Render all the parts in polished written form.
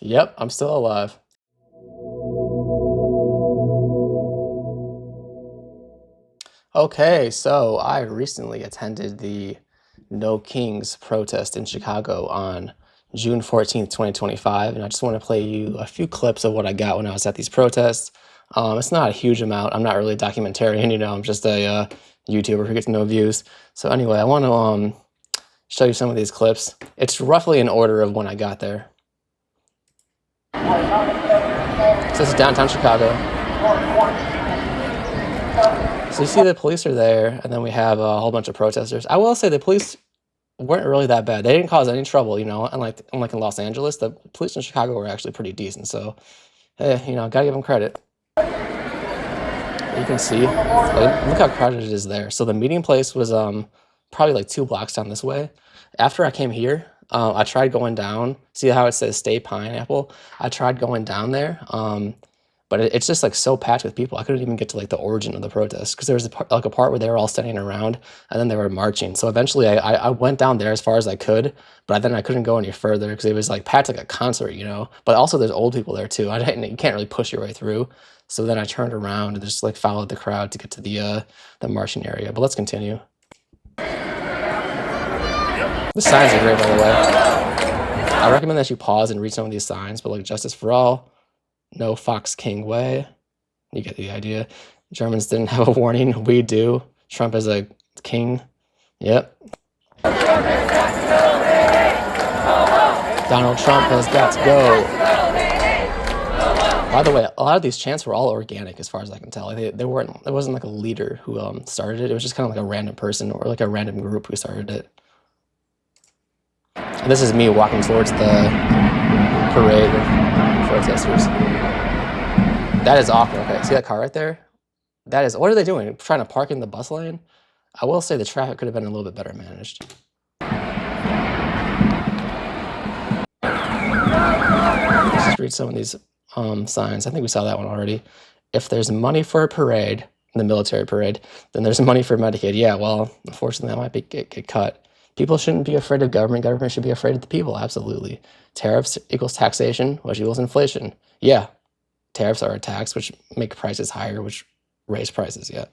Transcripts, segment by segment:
Yep, I'm still alive. Okay, so I recently attended the No Kings protest in Chicago on June 14th, 2025, and I just want to play you a few clips of what I got when I was at these protests. It's not a huge amount. I'm not really a documentarian, I'm just a YouTuber who gets no views. So anyway, I want to show you some of these clips. It's roughly in order of when I got there. So this is downtown Chicago. So you see the police are there, and then we have a whole bunch of protesters. I will say the police weren't really that bad. They didn't cause any trouble, unlike in Los Angeles. The police in Chicago were actually pretty decent. So, hey, gotta give them credit. You can see, look how crowded it is there. So the meeting place was probably like 2 blocks down this way. After I came here, I tried going down. See how it says Stay Pineapple? I tried going down there, but it's just like so packed with people. I couldn't even get to like the origin of the protest because there was a part where they were all standing around and then they were marching. So eventually I went down there as far as I could, but then I couldn't go any further because it was like packed like a concert, But also there's old people there too. You can't really push your way through. So then I turned around and just like followed the crowd to get to the marching area. But let's continue. The signs are great, by the way. I recommend that you pause and read some of these signs, but like Justice for All, No Fox King Way. You get the idea. Germans didn't have a warning. We do. Trump is a king. Yep. Donald Trump has got to go. By the way, a lot of these chants were all organic as far as I can tell. Like they weren't, it wasn't like a leader who started it. It was just kind of like a random person or like a random group who started it. And this is me walking towards the parade of protesters. That is awkward. Okay, see that car right there? That is, what are they doing? Trying to park in the bus lane? I will say the traffic could have been a little bit better managed. Let's just read some of these signs. I think we saw that one already. If there's money for a parade, the military parade, then there's money for Medicaid. Yeah, well, unfortunately, that might get cut. People shouldn't be afraid of government. Government should be afraid of the people. Absolutely. Tariffs equals taxation, which equals inflation. Yeah, tariffs are a tax, which make prices higher, which raise prices. Yeah.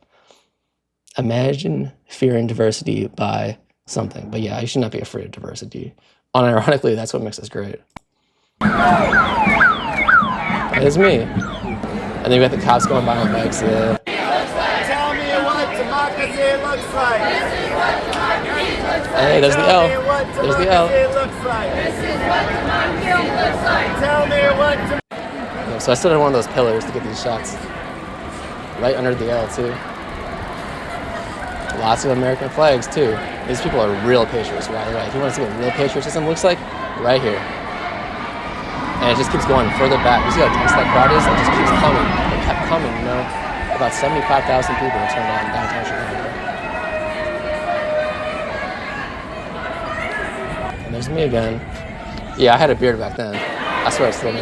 Imagine fearing diversity by something. But yeah, you should not be afraid of diversity. Unironically, that's what makes us great. That is me. And then you got the cops going by on bikes. Yeah. Tell me what democracy looks like. Hey, there's the L. There's the L. Tell me what. Yeah, so I stood on one of those pillars to get these shots. Right under the L, too. Lots of American flags, too. These people are real patriots, by the way. If you want to see what real patriotism looks like, right here. And it just keeps going further back. You see how dense that crowd is? It just keeps coming. It kept coming, About 75,000 people turned out in downtown Chicago. And there's me again. Yeah, I had a beard back then. I swear it's still me.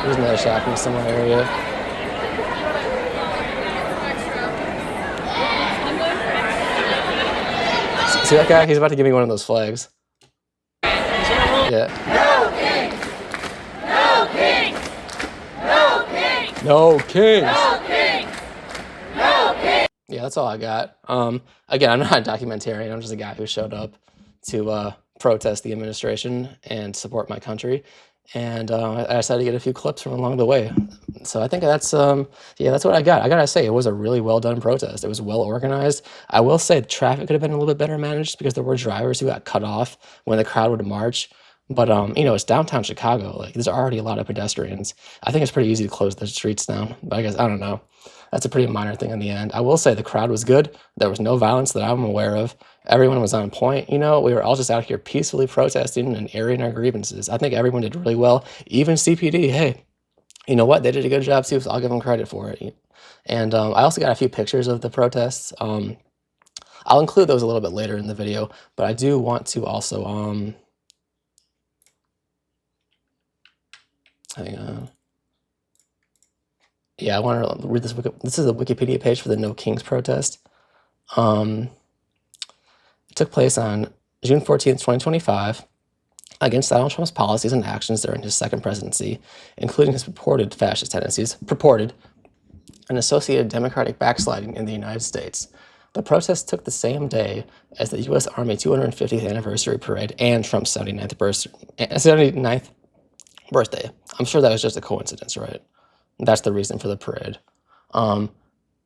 There's another shot from a similar area. See that guy? He's about to give me one of those flags. Yeah. No kings! No kings! No kings! No kings! No kings! No kings! Yeah, that's all I got. Again, I'm not a documentarian. I'm just a guy who showed up to protest the administration and support my country. And I decided to get a few clips from along the way. So I think that's that's what I got. I gotta say, it was a really well done protest. It was well organized. I will say the traffic could have been a little bit better managed because there were drivers who got cut off when the crowd would march. But it's downtown Chicago. Like there's already a lot of pedestrians. I think it's pretty easy to close the streets down. But I guess I don't know. That's a pretty minor thing in the end. I will say the crowd was good. There was no violence that I'm aware of. Everyone was on point. We were all just out here peacefully protesting and airing our grievances. I think everyone did really well. Even CPD, hey, you know what? They did a good job too, so I'll give them credit for it. And I also got a few pictures of the protests. I'll include those a little bit later in the video, but I do want to also, hang on. Yeah, I want to read this. This is a Wikipedia page for the No Kings protest. It took place on June 14th, 2025. against Donald Trump's policies and actions during his second presidency, including his purported fascist tendencies, and associated democratic backsliding in the United States. The protest took the same day as the U.S. Army 250th anniversary parade and Trump's 79th birthday. I'm sure that was just a coincidence, right? That's the reason for the parade.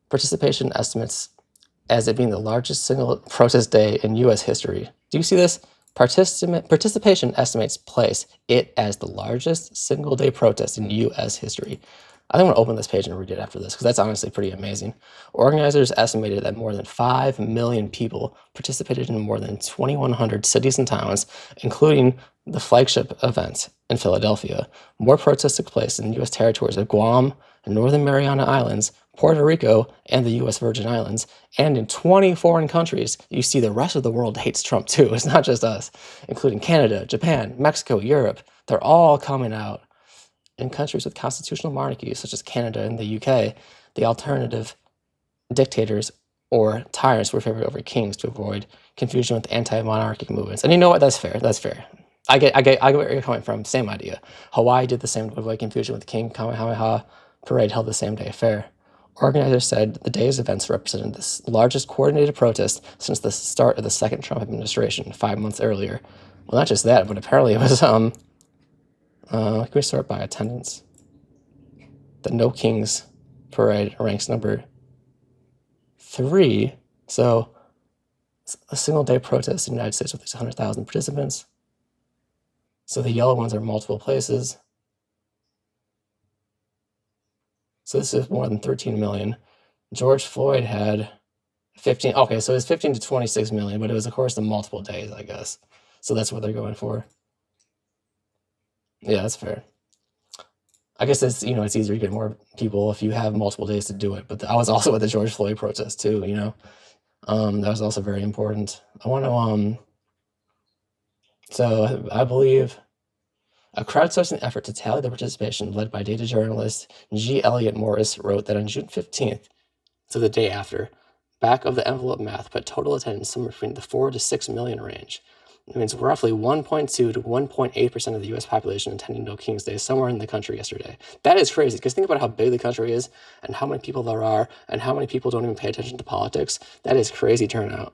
Participation estimates as it being the largest single protest day in U.S. history. Do you see this? Participation estimates place it as the largest single day protest in U.S. history. I think I'm going to open this page and read it after this because that's honestly pretty amazing. Organizers estimated that more than 5 million people participated in more than 2,100 cities and towns, including the flagship event in Philadelphia. More protests took place in U.S. territories of Guam, Northern Mariana Islands, Puerto Rico, and the U.S. Virgin Islands, and in 20 foreign countries. You see the rest of the world hates Trump too. It's not just us, including Canada, Japan, Mexico, Europe. They're all coming out. In countries with constitutional monarchies, such as Canada and the UK, the alternative dictators or tyrants were favored over kings to avoid confusion with anti-monarchic movements. And you know what? That's fair. That's fair. I get where you're coming from. Same idea. Hawaii did the same to avoid confusion with King Kamehameha. Parade held the same day. Fair. Organizers said the day's events represented the largest coordinated protest since the start of the second Trump administration 5 months earlier. Well, not just that, but apparently it was can we sort by attendance? The No Kings Parade ranks number 3. So a single day protest in the United States with these 100,000 participants. So the yellow ones are multiple places. So this is more than 13 million. George Floyd had 15. Okay, so it's 15 to 26 million, but it was, of course, the multiple days, I guess. So that's what they're going for. Yeah, that's fair. I guess it's, it's easier to get more people if you have multiple days to do it. But I was also at the George Floyd protest too, that was also very important. I want to, so I believe a crowdsourcing effort to tally the participation led by data journalist G. Elliott Morris wrote that on June 15th, so the day after, back of the envelope math put total attendance somewhere between the 4 to 6 million range. It means roughly 1.2 to 1.8% of the U.S. population attended No King's Day somewhere in the country yesterday. That is crazy, because think about how big the country is and how many people there are and how many people don't even pay attention to politics. That is crazy turnout.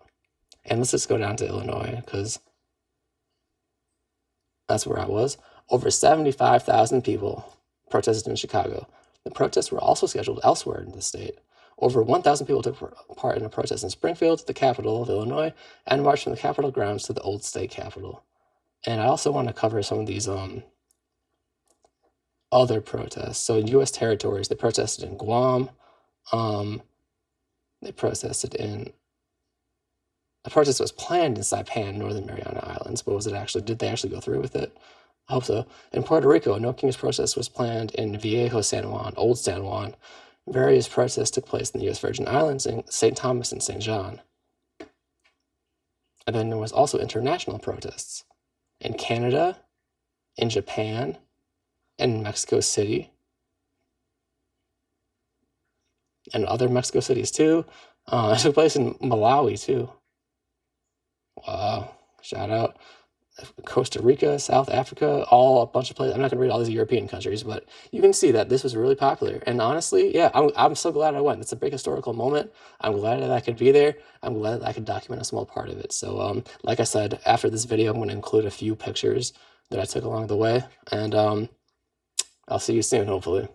And let's just go down to Illinois, because that's where I was. Over 75,000 people protested in Chicago. The protests were also scheduled elsewhere in the state. Over 1,000 people took part in a protest in Springfield, the capital of Illinois, and marched from the Capitol grounds to the old state capitol. And I also want to cover some of these other protests. So in U.S. territories, they protested in Guam. They protested in... A protest was planned in Saipan, Northern Mariana Islands, but did they actually go through with it? I hope so. In Puerto Rico, No King's protest was planned in Viejo San Juan, Old San Juan. Various protests took place in the U.S. Virgin Islands, in St. Thomas and St. John. And then there was also international protests in Canada, in Japan, and in Mexico City. And other Mexico cities too. It took place in Malawi too. Wow, shout out. Costa Rica, South Africa, all a bunch of places. I'm not going to read all these European countries, but you can see that this was really popular. And honestly, yeah, I'm so glad I went. It's a big historical moment. I'm glad that I could be there. I'm glad that I could document a small part of it. So, like I said, after this video, I'm going to include a few pictures that I took along the way. And I'll see you soon, hopefully.